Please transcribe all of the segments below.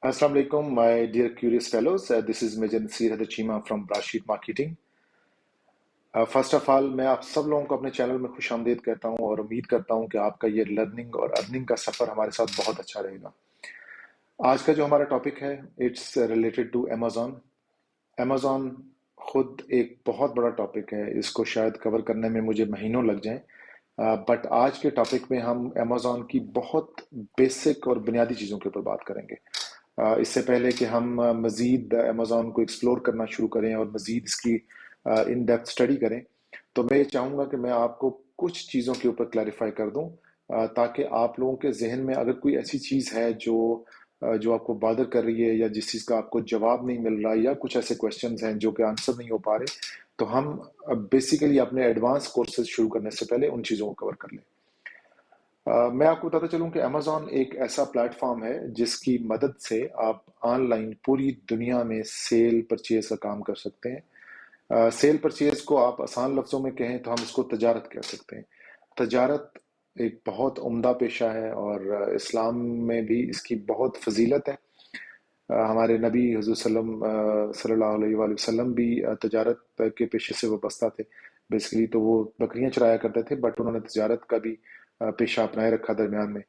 Assalamu alaikum, my dear curious fellows. This is Majid Nasir Chima from Brasheet Marketing. First of all मैं आप सब लोगों को अपने चैनल में खुश आमदीद कहता हूँ और उम्मीद करता हूँ कि आपका ये लर्निंग और अर्निंग का सफ़र हमारे साथ बहुत अच्छा रहेगा। आज का जो हमारा टॉपिक है it's related to Amazon. Amazon खुद एक बहुत बड़ा टॉपिक है, इसको शायद कवर करने में मुझे महीनों लग जाएं, बट आज के टॉपिक में हम अमेज़ॉन की बहुत बेसिक और बुनियादी चीज़ों के ऊपर बात करेंगे। इससे पहले कि हम मज़ीद अमेज़ॉन को एक्सप्लोर करना शुरू करें और मज़ीद इसकी इन डेप्थ स्टडी करें, तो मैं ये चाहूँगा कि मैं आपको कुछ चीज़ों के ऊपर क्लैरिफाई कर दूँ, ताकि आप लोगों के जहन में अगर कोई ऐसी चीज़ है जो आपको बादर कर रही है या जिस चीज़ का आपको जवाब नहीं मिल रहा या कुछ ऐसे क्वेश्चंस हैं जो कि आंसर नहीं हो पा रहे, तो हम बेसिकली अपने एडवांस कोर्सेज शुरू करने से पहले उन चीज़ों को कवर कर लें। मैं आपको बताता चलूं कि अमेज़ॉन एक ऐसा प्लेटफॉर्म है जिसकी मदद से आप ऑनलाइन पूरी दुनिया में सेल परचेज का काम कर सकते हैं। सेल परचेज को आप आसान लफ्ज़ों में कहें तो हम इसको तजारत कह सकते हैं। तजारत एक बहुत उम्दा पेशा है और इस्लाम में भी इसकी बहुत फजीलत है। हमारे नबी हुज़ूर सल्लल्लाहु अलैहि वसल्लम भी तजारत के पेशे से वाबस्ता थे। बेसिकली तो वो बकरियां चराया करते थे, बट उन्होंने तजारत का भी पेशा अपनाए रखा दरमियान में।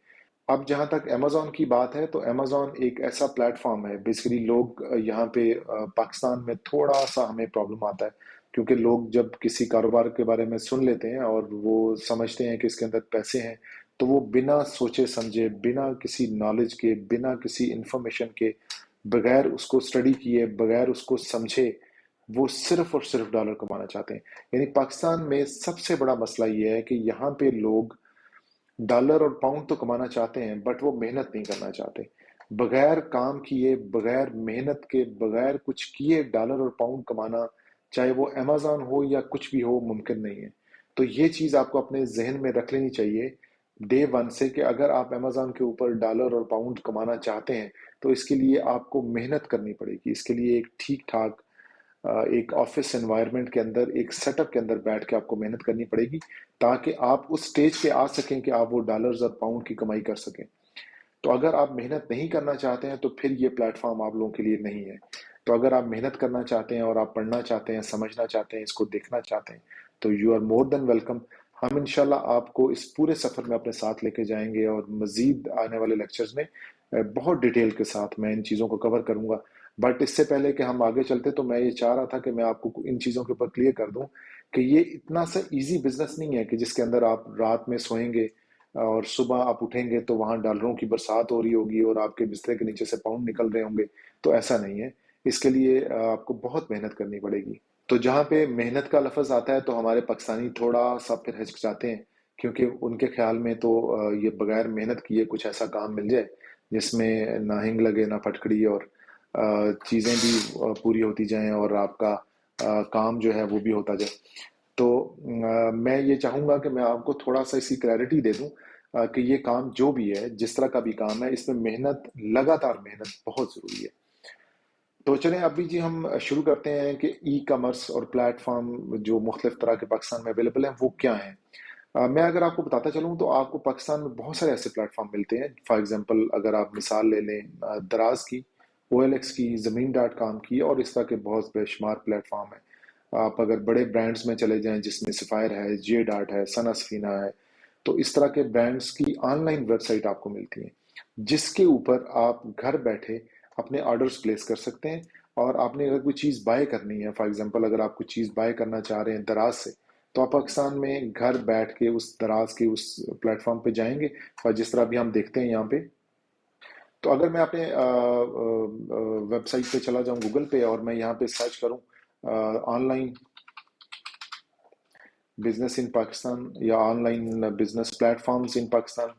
अब जहाँ तक अमेज़ॉन की बात है, तो अमेज़ॉन एक ऐसा प्लेटफॉर्म है, बेसिकली लोग यहाँ पे पाकिस्तान में थोड़ा सा हमें प्रॉब्लम आता है, क्योंकि लोग जब किसी कारोबार के बारे में सुन लेते हैं और वो समझते हैं कि इसके अंदर पैसे हैं, तो वो बिना सोचे समझे, बिना किसी नॉलेज के, बिना किसी इंफॉर्मेशन के, बगैर उसको स्टडी किए, बगैर उसको समझे, वो सिर्फ और सिर्फ डॉलर कमाना चाहते हैं। यानी पाकिस्तान में सबसे बड़ा मसला ये है कि यहाँ पे लोग डॉलर और पाउंड तो कमाना चाहते हैं, बट वो मेहनत नहीं करना चाहते। बगैर काम किए, बगैर मेहनत के, बगैर कुछ किए डॉलर और पाउंड कमाना, चाहे वो अमेज़न हो या कुछ भी हो, मुमकिन नहीं है। तो ये चीज़ आपको अपने जहन में रख लेनी चाहिए डे वन से कि अगर आप अमेज़न के ऊपर डॉलर और पाउंड कमाना चाहते हैं, तो इसके लिए आपको मेहनत करनी पड़ेगी। इसके लिए एक ठीक ठाक एक ऑफिस एनवायरनमेंट के अंदर, एक सेटअप के अंदर बैठ के आपको मेहनत करनी पड़ेगी, ताकि आप उस स्टेज पे आ सकें कि आप वो डॉलर्स और पाउंड की कमाई कर सकें। तो अगर आप मेहनत नहीं करना चाहते हैं, तो फिर ये प्लेटफॉर्म आप लोगों के लिए नहीं है। तो अगर आप मेहनत करना चाहते हैं और आप पढ़ना चाहते हैं, समझना चाहते हैं, इसको देखना चाहते हैं, तो you are more than welcome. हम इंशाल्लाह आपको इस पूरे सफर में अपने साथ लेके जाएंगे और मजीद आने वाले लेक्चर्स में बहुत डिटेल के साथ मैं इन चीज़ों को कवर करूंगा। बट इससे पहले कि हम आगे चलते, तो मैं ये चाह रहा था कि मैं आपको इन चीज़ों के ऊपर क्लियर कर दूं कि ये इतना सा इजी बिजनेस नहीं है कि जिसके अंदर आप रात में सोएंगे और सुबह आप उठेंगे तो वहां डॉलरों की बरसात हो रही होगी और आपके बिस्तर के नीचे से पाउंड निकल रहे होंगे। तो ऐसा नहीं है। इसके लिए आपको बहुत मेहनत करनी पड़ेगी। तो जहाँ पे मेहनत का लफ्ज आता है, तो हमारे पाकिस्तानी थोड़ा सा फिर हिचकिचाते हैं, क्योंकि उनके ख्याल में तो ये बगैर मेहनत किए कुछ ऐसा काम मिल जाए जिसमें ना हिंग लगे ना फटकड़ी, और चीज़ें भी पूरी होती जाएं और आपका काम जो है वो भी होता जाए। तो मैं ये चाहूँगा कि मैं आपको थोड़ा सा इसकी क्लैरिटी दे दूं कि ये काम जो भी है, जिस तरह का भी काम है, इसमें मेहनत, लगातार मेहनत बहुत ज़रूरी है। तो चलें अभी जी हम शुरू करते हैं कि ई कॉमर्स और प्लेटफॉर्म जो मुख्तलिफ तरह के पाकिस्तान में अवेलेबल हैं वो क्या हैं। मैं अगर आपको बताता चलूँ तो आपको पाकिस्तान में बहुत सारे ऐसे प्लेटफॉर्म मिलते हैं। फॉर एग्जांपल अगर आप मिसाल ले लें दराज की, OLX की, ज़मीन डॉट कॉम की, और इस तरह के बहुत बेशुमार प्लेटफॉर्म हैं। आप अगर बड़े ब्रांड्स में चले जाएं जिसमें सफ़ायर है, जे डाट है, सना सफीना है, तो इस तरह के ब्रांड्स की ऑनलाइन वेबसाइट आपको मिलती है, जिसके ऊपर आप घर बैठे अपने ऑर्डर्स प्लेस कर सकते हैं। और आपने अगर कोई चीज़ बाय करनी है, फॉर एग्जांपल अगर आप कुछ चीज़ बाय करना चाह रहे हैं दराज से, तो आप पाकिस्तान में घर बैठ के उस दराज के उस प्लेटफॉर्म पे जाएंगे, और जिस तरह भी हम देखते हैं यहाँ पे, तो अगर मैं अपने वेबसाइट पे चला जाऊं गूगल पे और मैं यहाँ पे सर्च करूं ऑनलाइन बिजनेस इन पाकिस्तान या ऑनलाइन बिजनेस प्लेटफॉर्म्स इन पाकिस्तान,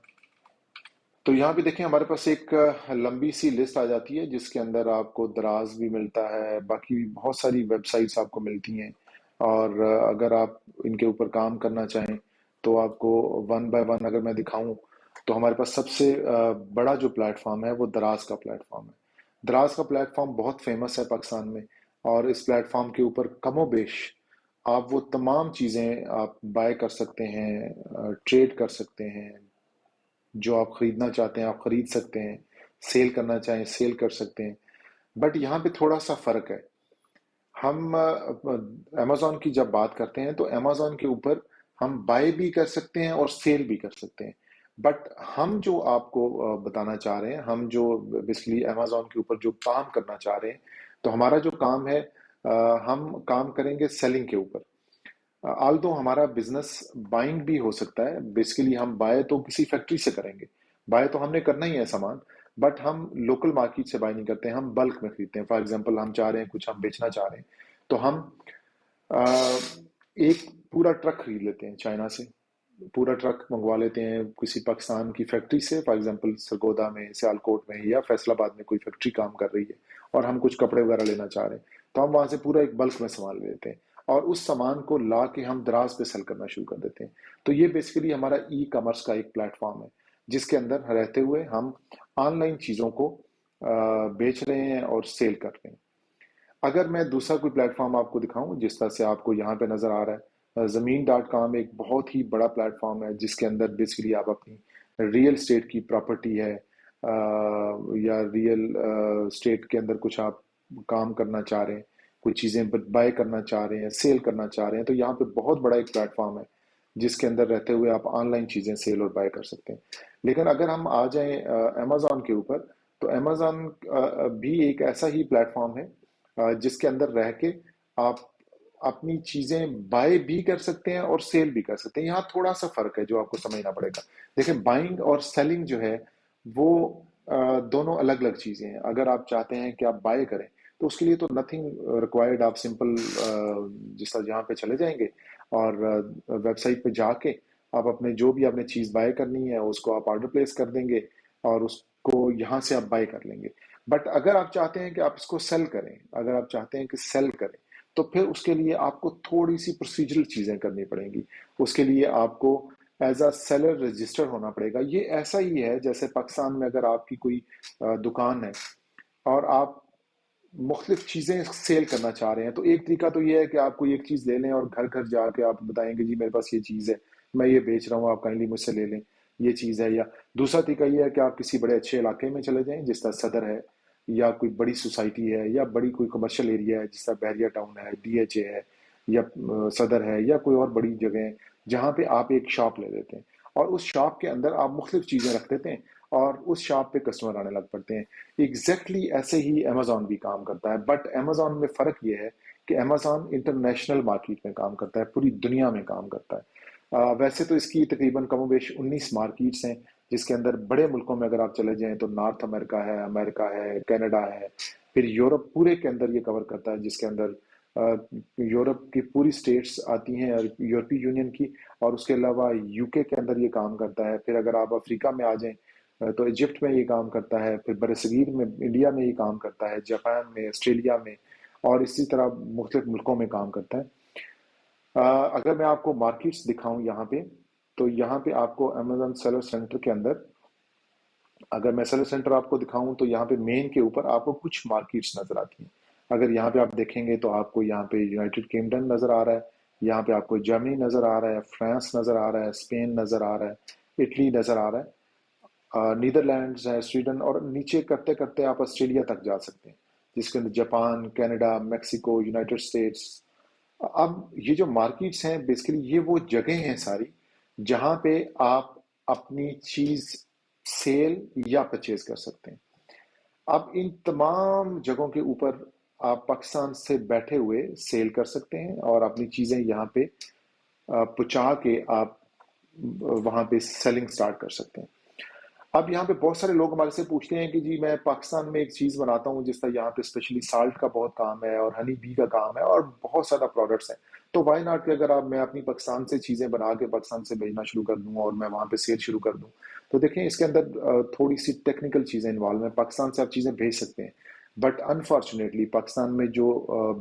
तो यहाँ पे देखें हमारे पास एक लंबी सी लिस्ट आ जाती है जिसके अंदर आपको दराज भी मिलता है, बाकी भी बहुत सारी वेबसाइट्स आपको मिलती हैं। और अगर आप इनके ऊपर काम करना चाहें, तो आपको वन बाय वन अगर मैं दिखाऊं, तो हमारे पास सबसे बड़ा जो प्लेटफॉर्म है वो दराज का प्लेटफॉर्म है। दराज का प्लेटफॉर्म बहुत फेमस है पाकिस्तान में, और इस प्लेटफॉर्म के ऊपर कमो बेश आप वो तमाम चीज़ें आप बाय कर सकते हैं, ट्रेड कर सकते हैं, जो आप खरीदना चाहते हैं आप खरीद सकते हैं। सेल करना चाहें सेल कर सकते हैं। बट यहाँ पे थोड़ा सा फर्क है। हम अमेजोन की जब बात करते हैं तो अमेजोन के ऊपर हम बाय भी कर सकते हैं और सेल भी कर सकते हैं। बट हम जो आपको बताना चाह रहे हैं, हम जो बेसिकली अमेजोन के ऊपर जो काम करना चाह रहे हैं, तो हमारा जो काम है, हम काम करेंगे सेलिंग के ऊपर। आल्दो हमारा बिजनेस बाइंग भी हो सकता है। बेसिकली हम बाय तो किसी फैक्ट्री से करेंगे, बाय तो हमने करना ही है सामान, बट हम लोकल मार्केट से बाय नहीं करते हैं, हम बल्क में खरीदते हैं। फॉर एग्जांपल हम चाह रहे हैं कुछ हम बेचना चाह रहे हैं, तो हम अ, एक पूरा ट्रक खरीद लेते हैं चाइना से, पूरा ट्रक मंगवा लेते हैं किसी पाकिस्तान की फैक्ट्री से। फॉर एग्जांपल सरगोदा में, सियालकोट में या फैसलाबाद में कोई फैक्ट्री काम कर रही है और हम कुछ कपड़े वगैरह लेना चाह रहे हैं, तो हम वहां से पूरा एक बल्क में सामान ले लेते हैं और उस सामान को ला के हम दराज पे सेल करना शुरू कर देते हैं। तो ये बेसिकली हमारा ई कॉमर्स का एक प्लेटफॉर्म है, जिसके अंदर रहते हुए हम ऑनलाइन चीज़ों को बेच रहे हैं और सेल कर रहे हैं। अगर मैं दूसरा कोई प्लेटफॉर्म आपको दिखाऊं जिस तरह से आपको यहाँ पे नजर आ रहा है, ज़मीन डॉट कॉम एक बहुत ही बड़ा प्लेटफॉर्म है, जिसके अंदर बेसिकली आप अपनी रियल स्टेट की प्रॉपर्टी है, या रियल स्टेट के अंदर कुछ आप काम करना चाह रहे हैं, कुछ चीज़ें बाय करना चाह रहे हैं, सेल करना चाह रहे हैं, तो यहाँ पे बहुत बड़ा एक प्लेटफॉर्म है जिसके अंदर रहते हुए आप ऑनलाइन चीज़ें सेल और बाय कर सकते हैं। लेकिन अगर हम आ जाएं अमेजोन के ऊपर, तो अमेजोन भी एक ऐसा ही प्लेटफॉर्म है जिसके अंदर रह के आप अपनी चीजें बाय भी कर सकते हैं और सेल भी कर सकते हैं। यहाँ थोड़ा सा फर्क है जो आपको समझना पड़ेगा। देखिए, बाइंग और सेलिंग जो है वो दोनों अलग अलग चीजें हैं। अगर आप चाहते हैं कि आप बाय करें, तो उसके लिए तो नथिंग रिक्वायर्ड, आप सिंपल जिस तरह जहाँ पे चले जाएंगे और वेबसाइट पे जाके आप अपने जो भी आपने चीज बाय करनी है उसको आप ऑर्डर प्लेस कर देंगे और उसको यहाँ से आप बाय कर लेंगे। बट अगर आप चाहते हैं कि आप इसको सेल करें, अगर आप चाहते हैं कि सेल करें, तो फिर उसके लिए आपको थोड़ी सी प्रोसीजरल चीजें करनी पड़ेंगी। उसके लिए आपको एज अ सेलर रजिस्टर होना पड़ेगा। ये ऐसा ही है जैसे पाकिस्तान में अगर आपकी कोई दुकान है और आप मुख्तलिफ चीजें सेल करना चाह रहे हैं, तो एक तरीका तो ये है कि आप कोई एक चीज ले लें और घर घर जाके आप बताएंगे जी मेरे पास ये चीज है, मैं ये बेच रहा हूँ, आप काइंडली मुझसे ले लें, ये चीज है। या दूसरा तरीका ये है कि आप किसी बड़े अच्छे इलाके में चले जाएं जिस तरह सदर है, या कोई बड़ी सोसाइटी है, या बड़ी कोई कमर्शियल एरिया है जिस तरह बहरिया टाउन है, डीएचए है, या सदर है, या कोई और बड़ी जगह है, जहाँ पे आप एक शॉप ले लेते हैं और उस शॉप के अंदर आप मुख्तलिफ चीजें रख देते हैं और उस शॉप पे कस्टमर आने लग पड़ते हैं। एग्जैक्टली ऐसे ही अमेजोन भी काम करता है, बट अमेजोन में फर्क ये है कि अमेजोन इंटरनेशनल मार्केट में काम करता है, पूरी दुनिया में काम करता है। वैसे तो इसकी तकरीबन कमोबेश 19 मार्केट्स हैं, जिसके अंदर बड़े मुल्कों में अगर आप चले जाएं तो नॉर्थ अमेरिका है, कनाडा है, फिर यूरोप पूरे के अंदर ये कवर करता है, जिसके अंदर यूरोप की पूरी स्टेट्स आती हैं यूरोपीय यूनियन की, और उसके अलावा यूके के अंदर ये काम करता है। फिर अगर आप अफ्रीका में आ जाएं तो इजिप्ट में ये काम करता है, फिर बरसगीर में इंडिया में ये काम करता है, जापान में, ऑस्ट्रेलिया में, और इसी तरह मुख्तलिफ मुल्कों में काम करता है। अगर मैं आपको मार्केट्स दिखाऊं यहाँ पे, तो यहाँ पे आपको अमेजन सेलर सेंटर के अंदर, अगर मैं सेलर सेंटर आपको दिखाऊं तो यहाँ पे मेन के ऊपर आपको कुछ मार्केट्स नजर आती हैं। अगर यहाँ पे आप देखेंगे तो आपको यहाँ पे यूनाइटेड किंगडम नजर आ रहा है, यहाँ पे आपको जर्मनी नजर आ रहा है, फ्रांस नजर आ रहा है, स्पेन नजर आ रहा है, इटली नजर आ रहा है, नीदरलैंड्स है, स्वीडन, और नीचे करते करते आप ऑस्ट्रेलिया तक जा सकते हैं, जिसके अंदर Japan, Canada, Mexico, United states. अब ये जो मार्केट्स हैं बेसिकली ये वो जगह हैं सारी जहां पे आप अपनी चीज सेल या परचेज कर सकते हैं। अब इन तमाम जगहों के ऊपर आप पाकिस्तान से बैठे हुए सेल कर सकते हैं और अपनी चीजें यहाँ पे पहुंचा के आप वहां पे सेलिंग स्टार्ट कर सकते हैं। अब यहाँ पे बहुत सारे लोग हमारे से पूछते हैं कि जी मैं पाकिस्तान में एक चीज बनाता हूँ, जिस तरह यहाँ पे स्पेशली साल्ट का बहुत काम है और हनी बी का काम है और बहुत सारा प्रोडक्ट्स हैं, तो वाई नॉट कि अगर आप मैं अपनी पाकिस्तान से चीजें बना के पाकिस्तान से भेजना शुरू कर दूं और मैं वहां पे सेल शुरू कर दूं। तो देखें इसके अंदर थोड़ी सी टेक्निकल चीजें इन्वॉल्व हैं। पाकिस्तान से आप चीजें भेज सकते हैं, बट अनफॉर्चुनेटली पाकिस्तान में जो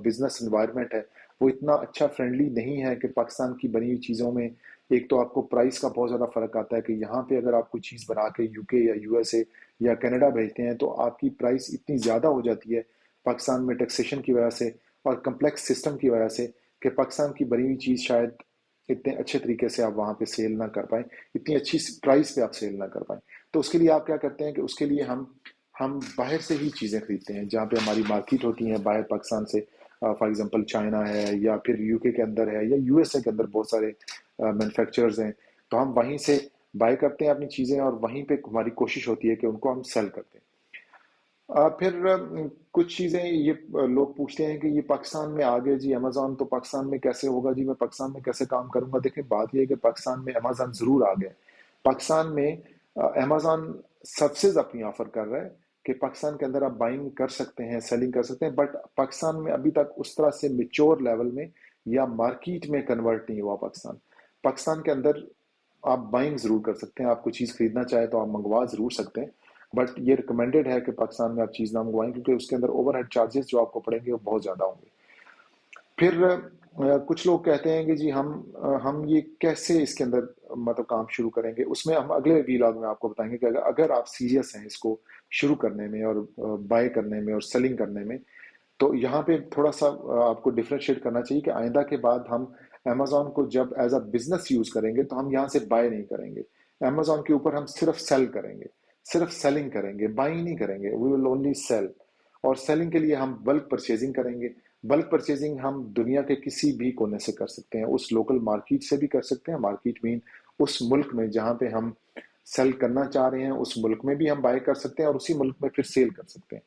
बिजनेस इन्वायरमेंट है वो इतना अच्छा फ्रेंडली नहीं है कि पाकिस्तान की बनी हुई चीज़ों में एक तो आपको प्राइस का बहुत ज़्यादा फर्क आता है कि यहाँ पे अगर आप कोई चीज़ बना के यूके या यूएसए या कनाडा भेजते हैं तो आपकी प्राइस इतनी ज़्यादा हो जाती है पाकिस्तान में टैक्सेशन की वजह से और कम्प्लेक्स सिस्टम की वजह से, कि पाकिस्तान की बनी हुई चीज़ शायद इतने अच्छे तरीके से आप वहाँ पे सेल ना कर पाए, इतनी अच्छी प्राइस पे आप सेल ना कर पाए। तो उसके लिए आप क्या करते हैं कि उसके लिए ہم باہر سے ہی چیزیں خریدتے ہیں، جہاں پہ ہماری مارکیٹ ہوتی ہیں باہر پاکستان سے، فار ایگزامپل چائنا ہے یا پھر یو کے اندر ہے یا یو ایس اے کے اندر بہت سارے مینوفیکچررز ہیں، تو ہم وہیں سے بائی کرتے ہیں اپنی چیزیں اور وہیں پہ ہماری کوشش ہوتی ہے کہ ان کو ہم سیل کرتے ہیں۔ پھر کچھ چیزیں یہ لوگ پوچھتے ہیں کہ یہ پاکستان میں آ گئے جی امیزون، تو پاکستان میں کیسے ہوگا جی، میں پاکستان میں کیسے کام کروں گا؟ دیکھیں بات یہ ہے کہ پاکستان میں امیزون ضرور آ گیا، پاکستان میں امیزون سبسز اپنی آفر کر رہا ہے کہ پاکستان کے اندر آپ بائنگ کر سکتے ہیں، سیلنگ کر سکتے ہیں، بٹ پاکستان میں ابھی تک اس طرح سے میچور لیول میں یا مارکیٹ میں کنورٹ نہیں ہوا پاکستان کے اندر آپ بائنگ ضرور کر سکتے ہیں، آپ کوئی چیز خریدنا چاہے تو آپ منگوا ضرور سکتے ہیں، بٹ یہ ریکمینڈیڈ ہے کہ پاکستان میں آپ چیز نہ منگوائیں، کیونکہ اس کے اندر اوور ہیڈ چارجز جو آپ کو پڑیں گے وہ بہت زیادہ ہوں گے۔ پھر کچھ لوگ کہتے ہیں کہ جی ہم یہ کیسے اس کے اندر مطلب کام شروع کریں گے؟ اس میں ہم اگلے ویلاگ میں آپ کو بتائیں گے کہ اگر آپ سیریس ہیں اس کو شروع کرنے میں اور بائی کرنے میں اور سیلنگ کرنے میں، تو یہاں پہ تھوڑا سا آپ کو ڈفرینشیٹ کرنا چاہیے کہ آئندہ کے بعد ہم امیزون کو جب ایز اے بزنس یوز کریں گے تو ہم یہاں سے بائی نہیں کریں گے، امیزون کے اوپر ہم صرف سیل کریں گے، صرف سیلنگ کریں گے، بائی نہیں کریں گے، وی ول اونلی سیل۔ اور سیلنگ کے لیے ہم بلک پرچیزنگ کریں گے، بلک پرچیزنگ ہم دنیا کے کسی بھی کونے سے کر سکتے ہیں، اس لوکل مارکیٹ سے بھی کر سکتے ہیں، مارکیٹ مین اس ملک میں جہاں پہ ہم سیل کرنا چاہ رہے ہیں اس ملک میں بھی ہم بائی کر سکتے ہیں اور اسی ملک میں پھر سیل کر سکتے ہیں۔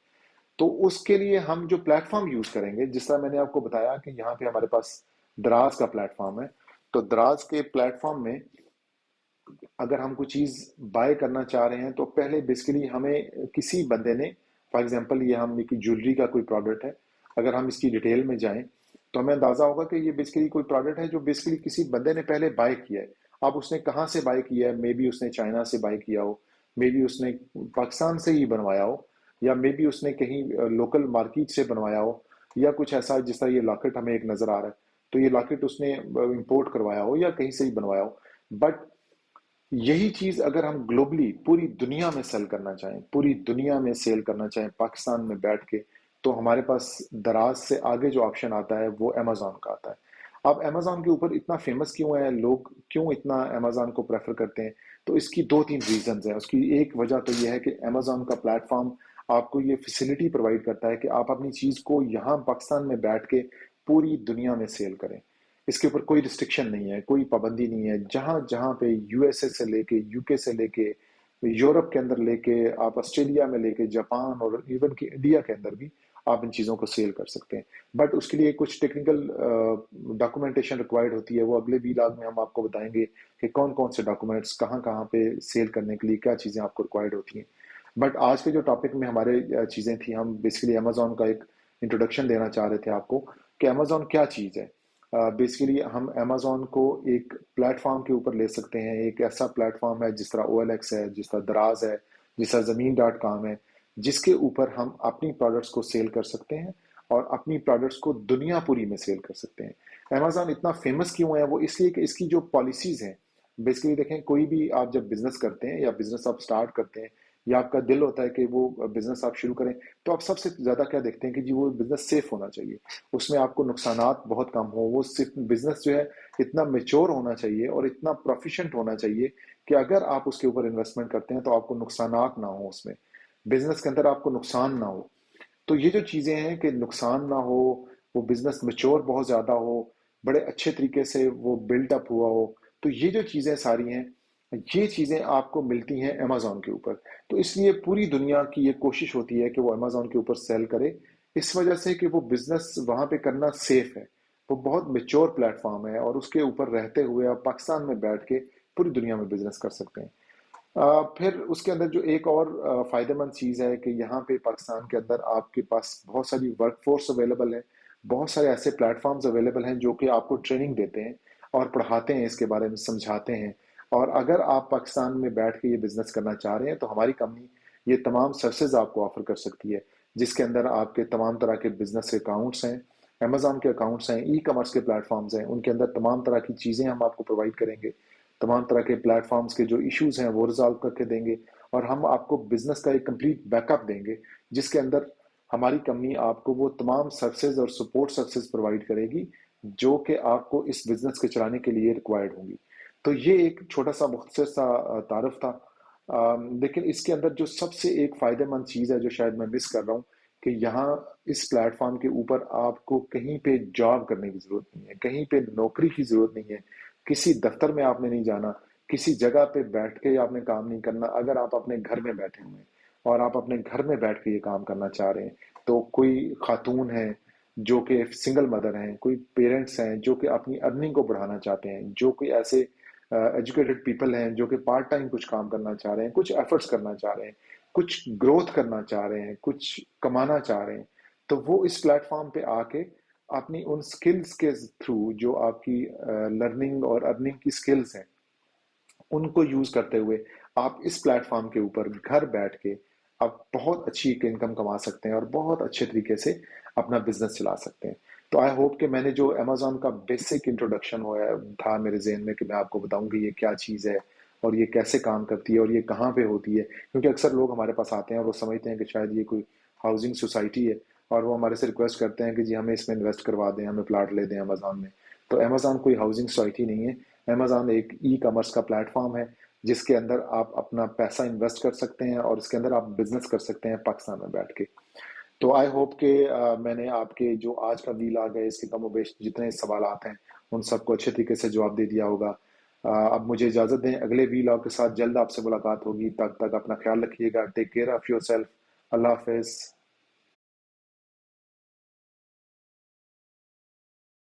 تو اس کے لیے ہم جو پلیٹ فارم یوز کریں گے، جس طرح میں نے آپ کو بتایا کہ یہاں پہ ہمارے پاس دراز کا پلیٹ فارم ہے، تو دراز کے پلیٹ فارم میں اگر ہم کوئی چیز بائی کرنا چاہ رہے ہیں تو پہلے بیسیکلی ہمیں کسی بندے نے، فار ایگزامپل یہ ہم کی جویلری کا کوئی پروڈکٹ ہے، اگر ہم اس کی ڈیٹیل میں جائیں تو ہمیں اندازہ ہوگا کہ یہ بیسیکلی کوئی پروڈکٹ ہے جو بیسیکلی کسی بندے نے پہلے بائی کیا ہے۔ اب اس نے کہاں سے بائی کیا ہے؟ مے بی اس نے چائنا سے بائی کیا ہو، مے بی اس نے پاکستان سے ہی بنوایا ہو، یا مے بی اس نے کہیں لوکل مارکیٹ سے بنوایا ہو، یا کچھ ایسا جس طرح یہ لاکٹ ہمیں ایک نظر آ رہا ہے تو یہ لاکٹ اس نے امپورٹ کروایا ہو یا کہیں سے ہی بنوایا ہو۔ بٹ یہی چیز اگر ہم گلوبلی پوری دنیا میں سیل کرنا چاہیں، پوری دنیا میں سیل کرنا چاہیں پاکستان میں بیٹھ کے، تو ہمارے پاس دراز سے آگے جو آپشن آتا ہے وہ امیزون کا آتا ہے۔ اب امیزون کے اوپر اتنا فیمس کیوں ہے، لوگ کیوں اتنا امیزون کو پریفر کرتے ہیں؟ تو اس کی دو تین ریزنز ہیں۔ اس کی ایک وجہ تو یہ ہے کہ امیزون کا پلیٹ فارم آپ کو یہ فیسلٹی پرووائڈ کرتا ہے کہ آپ اپنی چیز کو یہاں پاکستان میں بیٹھ کے پوری دنیا میں سیل کریں۔ اس کے اوپر کوئی ریسٹرکشن نہیں ہے، کوئی پابندی نہیں ہے، جہاں جہاں پہ یو ایس اے سے لے کے یو کے سے لے کے یورپ کے اندر لے کے آپ آسٹریلیا میں لے کے جاپان اور ایون کہ انڈیا کے اندر بھی آپ ان چیزوں کو سیل کر سکتے ہیں۔ بٹ اس کے لیے کچھ ٹیکنیکل ڈاکومنٹیشن ریکوائرڈ ہوتی ہے، وہ اگلے ویلاگ میں ہم آپ کو بتائیں گے کہ کون کون سے ڈاکومنٹس کہاں کہاں پہ سیل کرنے کے لیے کیا چیزیں آپ کو ریکوائرڈ ہوتی ہیں۔ بٹ آج کے جو ٹاپک میں ہمارے چیزیں تھیں، ہم بیسیکلی امیزون کا ایک انٹروڈکشن دینا چاہ رہے تھے آپ کو کہ امیزون کیا چیز ہے۔ بیسیکلی ہم امیزون کو ایک پلیٹ فارم کے اوپر لے سکتے ہیں، ایک ایسا پلیٹ فارم ہے جس طرح او ایل ایکس ہے، جس طرح دراز ہے، جس طرح زمین ڈاٹ کام ہے، جس کے اوپر ہم اپنی پروڈکٹس کو سیل کر سکتے ہیں اور اپنی پروڈکٹس کو دنیا پوری میں سیل کر سکتے ہیں۔ امیزون اتنا فیمس کیوں ہے؟ وہ اس لیے کہ اس کی جو پالیسیز ہیں، بیسیکلی دیکھیں کوئی بھی آپ جب بزنس کرتے ہیں یا بزنس آپ سٹارٹ کرتے ہیں یا آپ کا دل ہوتا ہے کہ وہ بزنس آپ شروع کریں، تو آپ سب سے زیادہ کیا دیکھتے ہیں کہ جی وہ بزنس سیف ہونا چاہیے، اس میں آپ کو نقصانات بہت کم ہو، وہ صرف بزنس جو ہے اتنا میچور ہونا چاہیے اور اتنا پروفیشنٹ ہونا چاہیے کہ اگر آپ اس کے اوپر انویسٹمنٹ کرتے ہیں تو آپ کو نقصانات نہ ہو، اس میں بزنس کے اندر آپ کو نقصان نہ ہو۔ تو یہ جو چیزیں ہیں کہ نقصان نہ ہو، وہ بزنس میچور بہت زیادہ ہو، بڑے اچھے طریقے سے وہ بلڈ اپ ہوا ہو، تو یہ جو چیزیں ساری ہیں یہ چیزیں آپ کو ملتی ہیں امیزون کے اوپر۔ تو اس لیے پوری دنیا کی یہ کوشش ہوتی ہے کہ وہ امیزون کے اوپر سیل کرے، اس وجہ سے کہ وہ بزنس وہاں پہ کرنا سیف ہے، وہ بہت میچور پلیٹ فارم ہے اور اس کے اوپر رہتے ہوئے آپ پاکستان میں بیٹھ کے پوری دنیا میں بزنس کر سکتے ہیں۔ پھر اس کے اندر جو ایک اور فائدہ مند چیز ہے کہ یہاں پہ پاکستان کے اندر آپ کے پاس بہت ساری ورک فورس اویلیبل ہے، بہت سارے ایسے پلیٹ فارمز اویلیبل ہیں جو کہ آپ کو ٹریننگ دیتے ہیں اور پڑھاتے ہیں، اس کے بارے میں سمجھاتے ہیں۔ اور اگر آپ پاکستان میں بیٹھ کے یہ بزنس کرنا چاہ رہے ہیں تو ہماری کمپنی یہ تمام سروسز آپ کو آفر کر سکتی ہے، جس کے اندر آپ کے تمام طرح کے بزنس کے اکاؤنٹس ہیں، امیزون کے اکاؤنٹس ہیں، ای کامرس کے پلیٹ فارمز ہیں، ان کے اندر تمام طرح کی چیزیں ہم آپ کو پرووائڈ کریں گے، تمام طرح کے پلیٹ فارمز کے جو ایشوز ہیں وہ ریزالو کر کے دیں گے، اور ہم آپ کو بزنس کا ایک کمپلیٹ بیک اپ دیں گے جس کے اندر ہماری کمپنی آپ کو وہ تمام سروسز اور سپورٹ سروسز پرووائڈ کرے گی جو کہ آپ کو اس بزنس کے چلانے کے لیے ریکوائرڈ ہوں گی۔ تو یہ ایک چھوٹا سا مختصر سا تعارف تھا लेकिन इसके अंदर जो सबसे एक फ़ायदेमंद चीज़ है जो शायद मैं मिस कर रहा हूँ, कि यहाँ इस प्लेटफॉर्म के ऊपर आपको कहीं पे जॉब करने की ज़रूरत नहीं है, कहीं पे नौकरी की ज़रूरत नहीं है, किसी दफ्तर में आपने नहीं जाना, किसी जगह पे बैठ के आपने काम नहीं करना। अगर आप अपने घर में बैठे हुए हैं और आप अपने घर में बैठ के ये काम करना चाह रहे हैं, तो कोई खातून है जो कि सिंगल मदर हैं, कोई पेरेंट्स हैं जो कि अपनी अर्निंग को बढ़ाना चाहते हैं, जो कोई ऐसे एजुकेटेड पीपल हैं जो कि पार्ट टाइम कुछ काम करना चाह रहे हैं, कुछ एफर्ट्स करना चाह रहे हैं, कुछ ग्रोथ करना चाह रहे हैं, कुछ कमाना चाह रहे हैं, तो वो इस प्लेटफॉर्म पे आके अपनी उन स्किल्स के थ्रू, जो आपकी लर्निंग और अर्निंग की स्किल्स हैं, उनको यूज करते हुए आप इस प्लेटफॉर्म के ऊपर घर बैठ के आप बहुत अच्छी इनकम कमा सकते हैं और बहुत अच्छे तरीके से अपना बिजनेस चला सकते हैं। तो आई होप कि मैंने जो अमेजोन का बेसिक इंट्रोडक्शन हुआ था मेरे जहन में, कि मैं आपको बताऊंगी ये क्या चीज़ है और ये कैसे काम करती है और ये कहाँ पे होती है, क्योंकि अक्सर लोग हमारे पास आते हैं और वो समझते हैं कि शायद ये कोई हाउसिंग सोसाइटी है, और वो हमारे से रिक्वेस्ट करते हैं कि जी हमें इसमें इन्वेस्ट करवा दें, हमें प्लाट ले दें अमेजोन में। तो अमेजोन कोई हाउसिंग सोसाइटी नहीं है। अमेजोन एक ई कॉमर्स का प्लेटफॉर्म है जिसके अंदर आप अपना पैसा इन्वेस्ट कर सकते हैं और इसके अंदर आप बिजनेस कर सकते हैं पाकिस्तान में बैठ के। तो आई होप कि मैंने आपके जो आज का व्लॉग है इसके कमोबेश जितने सवालात हैं उन सबको अच्छे तरीके से जवाब दे दिया होगा। अब मुझे इजाज़त दें, अगले व्लॉग के साथ जल्द आपसे मुलाकात होगी। तब तक अपना ख्याल रखिएगा। Take care of yourself. अल्लाह हाफिज़।